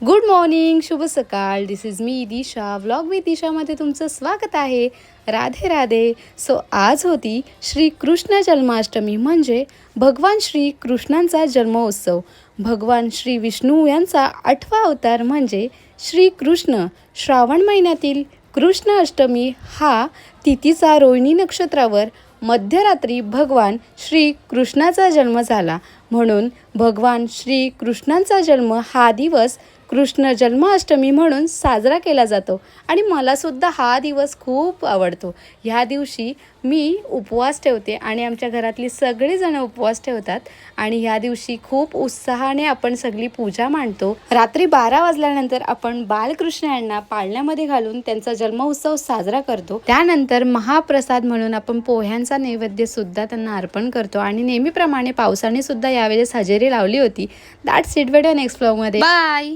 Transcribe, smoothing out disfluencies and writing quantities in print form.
Good morning, शुभ सकाळ. This is me Disha. Vlog with दिशामध्ये तुमचं स्वागत आहे. राधे राधे. सो आज होती श्रीकृष्ण जन्माष्टमी, म्हणजे भगवान श्री कृष्णांचा जन्मोत्सव. भगवान श्री विष्णू यांचा 8वा अवतार म्हणजे श्रीकृष्ण. श्रावण महिन्यातील कृष्ण अष्टमी हा तिथीचा रोहिणी नक्षत्रावर मध्यरात्री भगवान श्री कृष्णाचा जन्म झाला. म्हणून भगवान श्री कृष्णांचा जन्म हा दिवस कृष्ण जन्माष्टमी म्हणून साजरा केला जातो. आणि मलासुद्धा हा दिवस खूप आवडतो. ह्या दिवशी मी उपवास ठेवते आणि आमच्या घरातली सगळेजण उपवास ठेवतात. आणि ह्या दिवशी खूप उत्साहाने आपण सगळी पूजा मांडतो. रात्री 12 वाजल्यानंतर आपण बालकृष्ण यांना पाळण्यामध्ये घालून त्यांचा जन्मोत्सव साजरा करतो. त्यानंतर महाप्रसाद म्हणून आपण पोह्यांचा नैवेद्य सुद्धा त्यांना अर्पण करतो. आणि नेहमीप्रमाणे पावसाने सुद्धा यावेळेस हजेरी लावली होती. That's it. व्हिडिओ नेक्स्ट व्लॉगमध्ये. बाय.